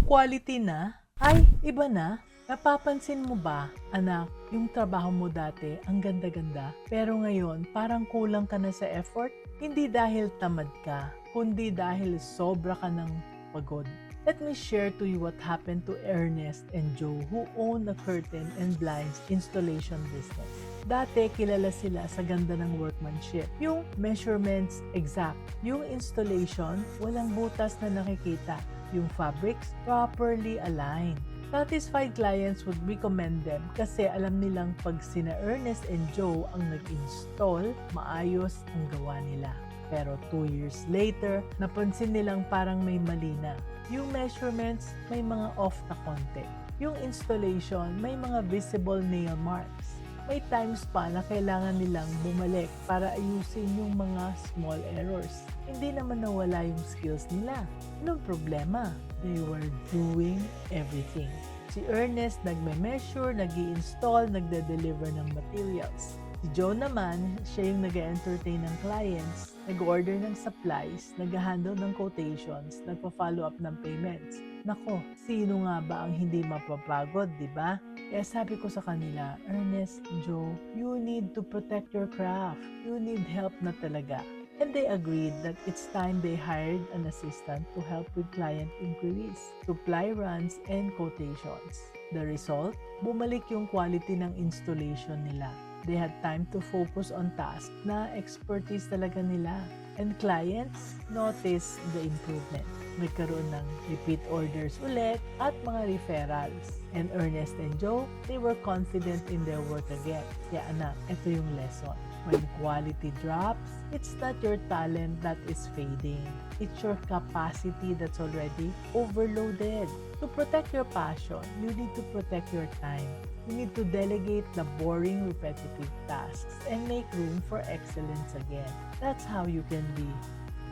quality na? Ay, iba na? Napapansin mo ba, anak, yung trabaho mo dati ang ganda-ganda, pero ngayon parang kulang ka na sa effort? Hindi dahil tamad ka, kundi dahil sobra ka ng pagod. Let me share to you what happened to Ernest and Joe who own a curtain and blinds installation business. Dati kilala sila sa ganda ng workmanship. Yung measurements exact. Yung installation, walang butas na nakikita. Yung fabrics, properly aligned. Satisfied clients would recommend them kasi alam nilang pag sina Ernest and Joe ang nag-install, maayos ang gawa nila. Pero 2 years later, napansin nilang parang may mali na. Yung measurements, may mga off na konti. Yung installation, may mga visible nail marks. May times pa na kailangan nilang bumalik para ayusin yung mga small errors. Hindi naman nawala yung skills nila. Anong problema? They were doing everything. Si Ernest nagme-measure, nag-i-install, nagde-deliver ng materials. Si Joe naman, siya yung nag-entertain ng clients, nag-order ng supplies, nag-handle ng quotations, nagpa-follow up ng payments. Nako, sino nga ba ang hindi mapapagod, di ba? Kaya sabi ko sa kanila, Ernest, Joe, you need to protect your craft. You need help na talaga. And they agreed that it's time they hired an assistant to help with client inquiries, supply runs, and quotations. The result? Bumalik yung quality ng installation nila. They had time to focus on tasks na expertise talaga nila. And clients noticed the improvement. Nagkaroon ng repeat orders ulit at mga referrals. And Ernest and Joe, they were confident in their work again. Kaya anak, ito yung lesson. When quality drops, it's not your talent that is fading. It's your capacity that's already overloaded. To protect your passion, you need to protect your time. You need to delegate the boring, repetitive tasks and make room for excellence again. That's how you can be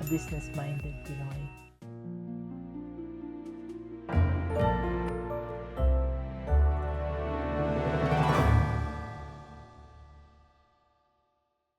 a business-minded Pinoy.